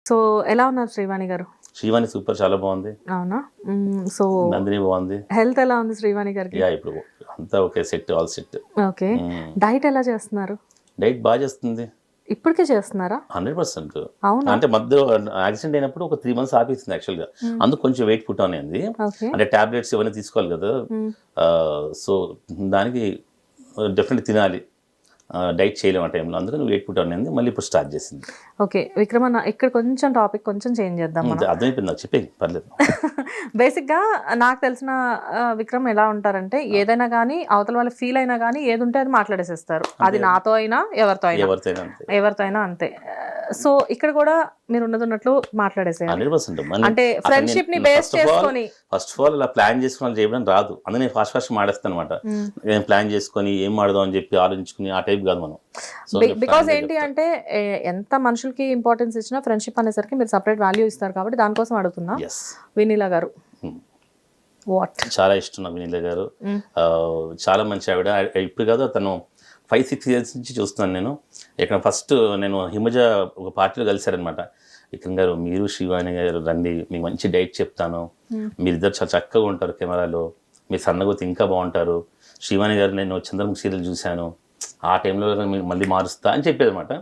So ఎలా ఉన్నారు శ్రీవాణి గారు? శ్రీవాణి సూపర్, చాలా బాగుంది. అవునా? సో నందిని బాగుంది. హెల్త్ ఎలా ఉంది శ్రీవాణి గారికి? ఇప్పుడు అంతా okay, set, all set. Okay. Diet ఎలా చేస్తున్నారు? డైట్ బాగా చేస్తుంది. ఇప్పటికే చేస్తున్నారా? 100%. అవునా? అంటే మధ్యలో యాక్సిడెంట్ అయినప్పుడు ఒక 3 months ఆపేసింది యాక్చువల్గా. అందుకు కొంచెం వెయిట్ పుట్ ఆన్ అయింది. ఓకే. అంటే టాబ్లెట్స్ ఇవన్నీ తీసుకోవాలి కదా. సో దానికి డెఫినెట్ తినాలి, డైట్ చేయలేము ఆ టైంలో. అందుకని వెయిట్ పుట్ ఆన్ అయింది. మళ్ళీ ఇప్పుడు స్టార్ట్ చేసింది. ఓకే విక్రమన్న, ఇక్కడ కొంచెం టాపిక్ కొంచెం చేంజ్ చేద్దాం మనం. అర్థమైపోయింది నాకు, చెప్పే పర్లేదు. బేసిక్గా నాకు తెలిసిన విక్రమ్ ఎలా ఉంటారంటే, ఏదైనా కానీ అవతల వాళ్ళు ఫీల్ అయినా కానీ ఏది ఉంటే అది మాట్లాడేసేస్తారు. అది నాతో అయినా ఎవరితో అయినా అంతే. సో ఇక్కడ కూడా మీరు ఉన్నట్టు మాట్లాడేసేయాలి. 100%. అంటే ఫ్రెండ్షిప్ ని బేస్ చేసుకొని ఫస్ట్ ఆఫ్ ఆల్ ఇలా ప్లాన్ చేసుకుని చేయడం రాదు. అందుకే నేను ఫాస్ట్ మాడేస్తాను అనమాట. నేను ప్లాన్ చేసుకొని ఏం మాడదాం అని చెప్పి ఆలోచించుకుని ఆ టైప్ కాదు మనం. బికాస్ ఏంటి అంటే ఎంత మనుషులకి ఇంపార్టెన్స్ ఇచ్చినా ఫ్రెండ్షిప్ అనేసరికి మీరు సపరేట్ వాల్యూ ఇస్తారు కాబట్టి దానికోసం అడుగుతున్నా. వినీలా గారు వాట్? చాలా ఇష్టం నాకు వినీలా గారు. చాలా మంచి ఆవిడ. ఇప్పుడు కాదు, తను 5-6 years నుంచి చూస్తున్నాను నేను. ఇక్కడ ఫస్ట్ నేను హిమజ ఒక పార్టీలో కలిశారనమాట. విక్రమ్ గారు, మీరు శ్రీవాణి గారు రండి, మీకు మంచి డైట్ చెప్తాను, మీరిద్దరు చాలా చక్కగా ఉంటారు కెమెరాలో, మీరు సన్నగోతి ఇంకా బాగుంటారు. శ్రీవాణి గారు, నేను చంద్రముఖి సీరియల్ చూశాను, ఆ టైంలో మీకు మళ్ళీ మారుస్తా అని చెప్పేది అనమాట.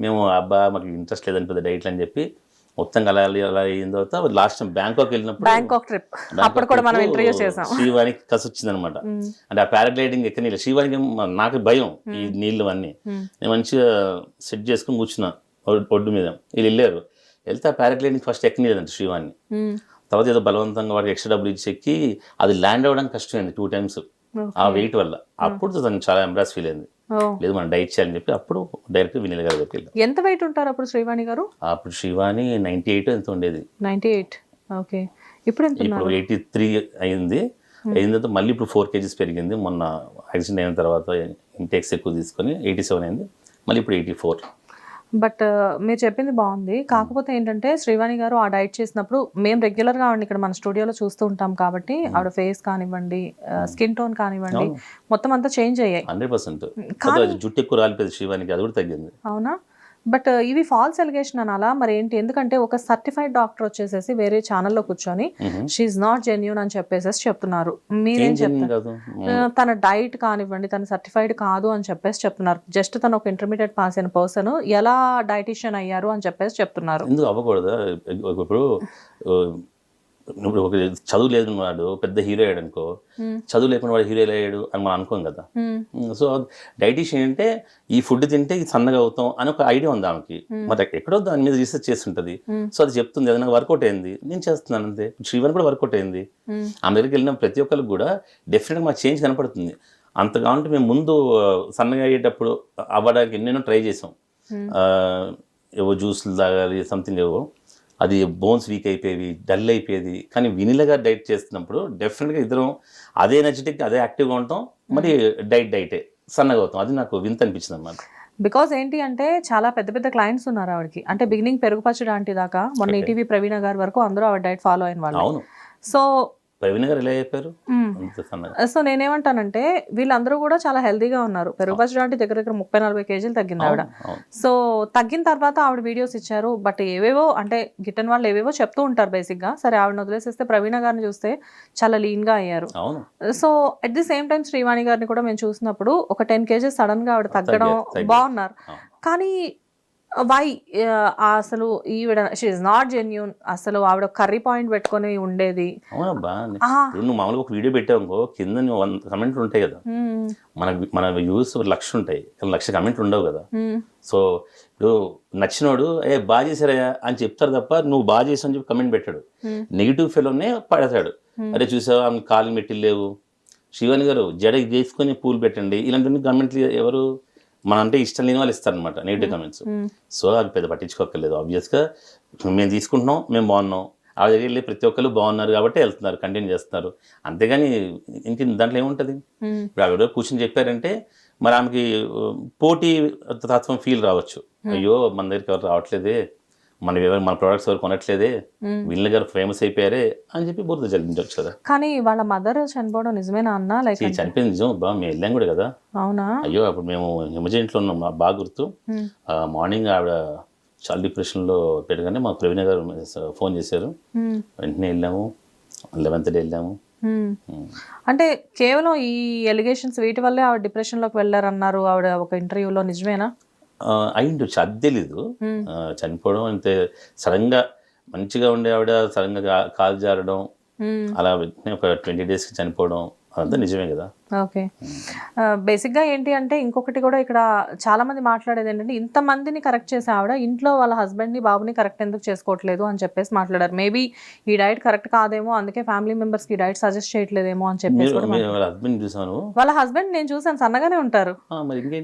మేము అబ్బా మాకు ఇంట్రెస్ట్ లేదని పెద్ద డైట్లు అని చెప్పి మొత్తం అలా అయిన తర్వాత లాస్ట్ టైం బ్యాంకాక్ వెళ్ళినప్పుడు, బ్యాంకాక్ ట్రిప్ అప్పుడు కూడా మనం ఇంటర్వ్యూ చేసాం, శ్రీవాణికి కసి వచ్చింది అనమాట. అంటే ఆ పారాగ్లైడింగ్ ఎక్కడ నీళ్ళు, శ్రీవాణికి నాకు భయం ఈ నీళ్ళు అన్నీ. నేను మంచిగా సెట్ చేసుకుని కూర్చున్నా ఒడ్డు మీద. వీళ్ళు వెళ్ళారు, వెళ్తే ఆ పారాగ్లైడింగ్ ఫస్ట్ ఎక్కనీలేదంట శ్రీవాణి. తర్వాత ఏదో బలవంతంగా వాడికి ఎక్స్ట్రా డబ్బులు ఇచ్చి ఎక్కి అది ల్యాండ్ అవ్వడానికి కష్టమైంది 2 times ఆ వెయిట్ వల్ల. అప్పుడు తను చాలా ఎంబ్రాస్ ఫీల్ అయింది. లేదు మనం డైట్ చేయాలని చెప్పి అప్పుడు డైరెక్ట్ వినీల్ గారి దగ్గరికి వెళ్ళాం. ఎంత వెయిట్ ఉంటారు అప్పుడు శ్రీవాణి గారు? అప్పుడు శ్రీవాణి 98 ఎంత ఉండేది. 98. ఓకే. ఇప్పుడు 83 అయింది. అయిన తర్వాత మళ్ళీ ఇప్పుడు 4 kgs పెరిగింది. మొన్న యాక్సిడెంట్ అయిన తర్వాత ఇంటేక్స్ ఎక్కువ తీసుకొని 87 అయింది. మళ్ళీ ఇప్పుడు 84. బట్ మీరు చెప్పింది బాగుంది. కాకపోతే ఏంటంటే శ్రీవాణి గారు ఆ డైట్ చేసినప్పుడు మేము రెగ్యులర్గా ఆవిడ ఇక్కడ మన స్టూడియోలో చూస్తూ ఉంటాం కాబట్టి ఆవిడ ఫేస్ కానివ్వండి, స్కిన్ టోన్ కానివ్వండి, మొత్తం అంతా చేంజ్ అయ్యాయి. 100%. జుట్టు ఎక్కువ రాలిపోయింది శ్రీవాణికి, అది కూడా తగ్గింది. అవునా? బట్ ఇవి ఫాల్స్ ఎలిగేషన్ అనాలా మరి ఏంటి? ఎందుకంటే ఒక సర్టిఫైడ్ డాక్టర్ వచ్చేసేసి వేరే ఛానల్లో కూర్చొని షీఈ్ నాట్ జెన్యూన్ అని చెప్పేసి చెప్తున్నారు. మీరేం చెప్తారు? తన డైట్ కానివ్వండి తన సర్టిఫైడ్ కాదు అని చెప్పేసి చెప్తున్నారు. జస్ట్ తను ఒక ఇంటర్మీడియట్ పాస్ అయిన పర్సన్ ఎలా డైటిషియన్ అయ్యారు అని చెప్పేసి చెప్తున్నారు. ఎందుకు అవ్వకూడదా? ఇప్పుడు ఒక చదువు లేదు వాడు పెద్ద హీరో అయ్యాడు అనుకో, చదువు లేకుండా వాడు హీరో అయ్యాడు అని మనం అనుకోం కదా. సో డైటీషియన్ అంటే ఈ ఫుడ్ తింటే సన్నగా అవుతాం అని ఒక ఐడియా ఉంది ఆమెకి. మరి ఎక్కడో దాని మీద రీసెర్చ్ చేస్తుంటది. సో అది చెప్తుంది, అది నాకు వర్కౌట్ అయింది, నేను చేస్తున్నాను అంతే. శ్రీవాణి కూడా వర్కౌట్ అయింది. ఆమె దగ్గరికి వెళ్ళిన ప్రతి ఒక్కరికి కూడా డెఫినెట్గా మాకు చేంజ్ కనపడుతుంది. అంతగా ఉంటే మేము ముందు సన్నగా అయ్యేటప్పుడు అవ్వడానికి ఎన్నెన్నో ట్రై చేసాం. ఏవో జ్యూస్లు తాగాలి, సంథింగ్ ఏవో, అది బోన్స్ వీక్ అయిపోయేవి, డల్ అయిపోయేది. కానీ వినీలాగా డైట్ చేస్తున్నప్పుడు డెఫినెట్గా ఇద్దరం అదే ఎనర్జెటిక్, అదే యాక్టివ్గా ఉంటాం. మరి డైటే సన్నగా అవుతాం. అది నాకు వింత అనిపించింది అన్నమాట. బికాస్ ఏంటి అంటే చాలా పెద్ద పెద్ద క్లయింట్స్ ఉన్నారు ఆవిడకి. అంటే బిగినింగ్ పెరుగు పచ్చడి ఆంటీ దాకా మొన్న ఈటీవీ ప్రవీణ గారి వరకు అందరూ ఆవిడ డైట్ ఫాలో అయిన వాళ్ళు. అవును. సో ప్రవీణ గారు ఎలా చెప్పారు? సో నేనేమంటానంటే వీళ్ళందరూ కూడా చాలా హెల్దీగా ఉన్నారు. పెరుగు పచ్చడి ఆంటీ దగ్గర 30-40 kgs తగ్గింది ఆవిడ. సో తగ్గిన తర్వాత ఆవిడ వీడియోస్ ఇచ్చారు. బట్ ఏవేవో అంటే గిట్టని వాళ్ళు ఏవేవో చెప్తూ ఉంటారు బేసిక్ గా. సరే ఆవిడని వదిలేసేస్తే ప్రవీణ గారిని చూస్తే చాలా లీన్ గా అయ్యారు. So at the same time Srivani గారిని కూడా మేము చూసినప్పుడు ఒక 10 kgs సడన్ గా ఆవిడ తగ్గడం బాగున్నారు. కానీ వై అసలు ఈవిడ షీ ఇస్ నాట్ జెన్యూన్. అసలు ఆవిడ కర్రీ పాయింట్ పెట్టుకొని ఉండేది. అవునబ్బా, నువ్వు మామూలుగా ఒక వీడియో పెట్టావు కింద 100 కమెంట్లు ఉంటాయి కదా. మన వ్యూస్ 1,00,000 ఉంటాయి, 1,00,000 కమెంట్లు ఉండవు కదా. సో ఇప్పుడు నచ్చినోడు బాగా చేశారయ్యా అని చెప్తారు తప్ప నువ్వు బాగా చేసావు అని చెప్పి కమెంట్ పెట్టాడు. నెగిటివ్ ఫెలోనే పడతాడు. అరే చూసావా ఆమె కాలు మెట్టిలు లేవు, శ్రీవాణి గారు జడ చేసుకొని పూలు పెట్టండి, ఇలాంటి కమెంట్లు ఎవరు మన అంటే ఇష్టం లేని వాళ్ళు ఇస్తారనమాట నెగిటివ్ కమెంట్స్. సో అది పెద్ద పట్టించుకోక్కర్లేదు. ఆబ్వియస్గా మేము తీసుకుంటున్నాం, మేము బాగున్నాం, ఆ దగ్గర వెళ్ళి ప్రతి ఒక్కరు బాగున్నారు కాబట్టి వెళ్తున్నారు, కంటిన్యూ చేస్తున్నారు. అంతేగాని ఇంక దాంట్లో ఏముంటుంది? ఇప్పుడు ఆవిడ కూర్చొని చెప్పారంటే మరి ఆమెకి పోటీ తత్వం ఫీల్ రావచ్చు. అయ్యో మన దగ్గరికి ఎవరు రావట్లేదే, మన ప్రొడక్ట్స్ ఎవరు కొనట్లేదే, వీళ్ళ గారు ఫేమస్ అయిపోయారే అని చెప్పి బురద జల్లించవచ్చు కదా. కానీ వాళ్ళ మదర్ చనిపోవడం నిజమేనా అన్న? లైక్ చనిపోయింది నిజం బా, మేము వెళ్ళాం కూడా కదా. అవునా? అయ్యో అప్పుడు మేము హిమజ ఇంట్లో ఉన్నాం, బాగా గుర్తు. మార్నింగ్ ఆవిడ చాలా డిప్రెషన్లో పెట్టగానే మా ప్రవీణ గారు ఫోన్ చేశారు, వెంటనే వెళ్ళాము, 11th డే వెళ్ళాము. అంటే కేవలం ఈ ఎలిగేషన్స్ వీటి వల్లే ఆవిడ డిప్రెషన్లోకి వెళ్ళారన్నారు ఆవిడ ఒక ఇంటర్వ్యూలో, నిజమేనా? అయిండొచ్చు, అది తెలీదు. చనిపోవడం అంతే సడన్గా మంచిగా ఉండే ఆవిడ సడన్గా కాలు జారడం, అలా వెంటనే ఒక 20 daysకి చనిపోవడం అదంతా నిజమే కదా. ఓకే. బేసిక్గా ఏంటి అంటే ఇంకొకటి కూడా ఇక్కడ చాలా మంది మాట్లాడేది ఏంటంటే ఇంతమందిని కరెక్ట్ చేసే ఆవిడ ఇంట్లో వాళ్ళ హస్బెండ్ని బాబుని కరెక్ట్ ఎందుకు చేసుకోవట్లేదు అని చెప్పేసి మాట్లాడారు. మేబీ ఈ డైట్ కరెక్ట్ కాదేమో, అందుకే ఫ్యామిలీ మెంబర్స్కి ఈ డైట్ సజెస్ట్ చేయట్లేదేమో అని చెప్పేసి. హస్బెండ్ చూసాను, వాళ్ళ హస్బెండ్ నేను చూసాను, సన్నగానే ఉంటారు,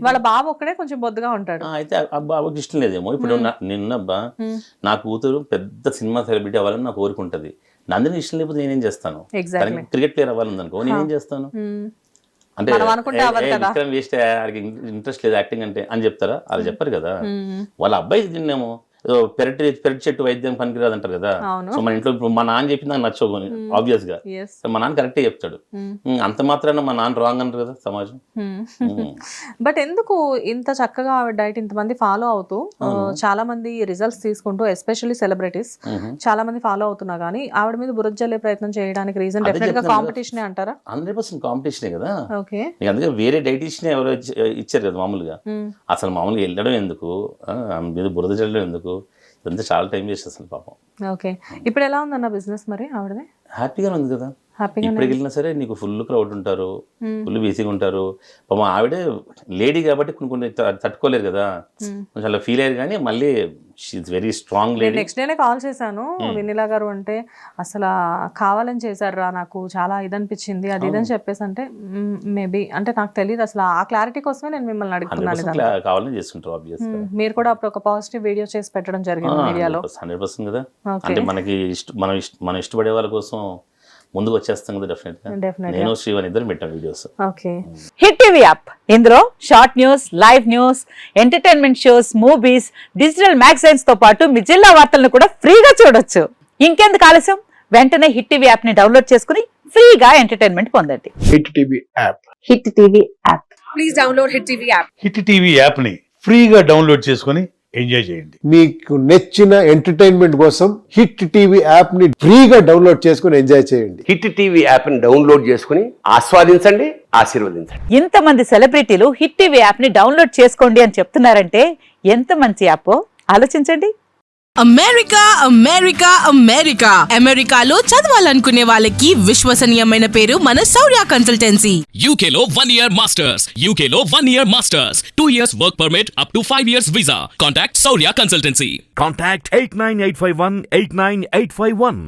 వాళ్ళ బాబు ఒక్కడే కొంచెం బొద్దుగా ఉంటాడు. అయితే ఆ బాబుకి ఇష్టం లేదేమో. ఇప్పుడు నిన్నబ్బా నా కూతురు పెద్ద సినిమా సెలబ్రిటీ అవ్వాలని నాకు కోరుకుంటది, నందిని ఇష్టం లేకపోతే నేనేం చేస్తాను? క్రికెట్ ప్లేయర్ అవ్వాలని అనుకో, నేనేం చేస్తాను? అంటే విక్రమ్ వేస్ట్, ఇంట్రెస్ట్ లేదు యాక్టింగ్ అంటే అని చెప్తారా? అలా చెప్పరు కదా. వాళ్ళ అబ్బాయి తిన్నాము పెరటి చెట్టు వైద్యం పనికిరాదు అంటారు కదా. సో మన ఇంట్లో ఇప్పుడు మా నాన్న చెప్పింది నాకు నచ్చవుకొని ఆబ్వియస్ గా, మా నాన్న కరెక్టే చెప్తాడు. అంత మాత్రాన మా నాన్న రాంగ్ అంటారు కదా సమాజం. బట్ ఎందుకు ఇంత చక్కగా ఆవిడ డైట్ ఇంతమంది ఫాలో అవుతూ చాలా మంది రిజల్ట్స్ తీసుకుంటూ, ఎస్పెషల్లీ సెలబ్రిటీస్ చాలా మంది ఫాలో అవుతున్నా కానీ ఆవిడ మీద బురద జల్లే ప్రయత్నం చేయడానికి రీజన్ డెఫినెట్ గా కాంపిటీషన్ అంటారా? 100% కాంపిటీషనే కదా. ఓకే. అందుకే వేరే డైటీషియన్ ఎవరో ఇచ్చారు కదా మామూలుగా. అసలు మామూలుగా వెళ్ళడం ఎందుకు, మీద బురద జల్లడం ఎందుకు, ఇదంతా చాలా టైం వేస్ట్ అసలు పాపం. ఓకే. ఇప్పుడు ఎలా ఉందన్న బిజినెస్ మరి ఆవిడది? హ్యాపీగానే ఉంది కదా. ఇప్పటికి వెళ్ళినా సరే నీకు ఫుల్ క్రౌడ్ ఉంటారు, ఫుల్ బిజీగా ఉంటారు. పాపం ఆవిడే లేడీ కాబట్టి కొన్ని తట్టుకోలేరు కదా, కొంచెం అలా ఫీల్ అయ్యారు. కానీ మళ్ళీ she very strong lady. Next డేనే కాల్ చేశాను వెన్నెలా గారు అంటే, అసలు కావాలని చేశారా, నాకు చాలా ఇదనిపించింది అది ఇదని చెప్పేసి అంటే, మేబీ అంటే నాకు తెలియదు అసలు, ఆ క్లారిటీ కోసమే నేను మిమ్మల్ని అడుగుతున్నాను. కావాలని చేస్తుంటారు ఆబ్వియస్ గా. మీరు కూడా అప్పుడు ఒక పాజిటివ్ వీడియో చేసి పెట్టడం జరిగింది మీడియాలో. 100% కదా. అంటే మనకి మనం ఇష్టపడే వాళ్ళ కోసం ముందుకు వచ్చేస్తాం కదా డెఫినెట్ గా. నేను శ్రీవాణి ఇద్దరు పెట్టాం videos. Okay. Hit TV app, ఇందులో short news, live news, entertainment shows, movies, digital magazines తో పాటు మీ జిల్లా వార్తలను కూడా ఫ్రీగా చూడొచ్చు. ఇంకెందుకు ఆలస్యం, వెంటనే హిట్ టీవీ యాప్ ని డౌన్లోడ్ చేసుకుని ఫ్రీగా ఎంటర్టైన్మెంట్ పొందండి. Hit TV app. Hit TV app. Please download hit TV app. Hit TV app ని ఫ్రీగా డౌన్లోడ్ చేసుకుని ఎంజాయ్ చేయండి. మీకు నచ్చిన ఎంటర్టైన్మెంట్ కోసం హిట్ టీవీ యాప్ ని ఫ్రీగా డౌన్లోడ్ చేసుకుని ఎంజాయ్ చేయండి. హిట్ టీవీ యాప్ ని డౌన్లోడ్ చేసుకుని ఆస్వాదించండి, ఆశీర్వదించండి. ఇంతమంది సెలబ్రిటీలు హిట్ టీవీ యాప్ ని డౌన్లోడ్ చేసుకోండి అని చెప్తున్నారంటే ఎంత మంచి యాప్ ఆలోచించండి. అమెరికా అమెరికా అమెరికా అమెరికాలో చదవాలనుకునే వాళ్ళకి విశ్వసనీయమైన పేరు మన శౌర్య కన్సల్టెన్సీ. UK లో 1 year masters, UK లో 1 year masters, 2 years work permit up to 5 years visa. Contact Saurya Consultancy. Contact 89851 89851.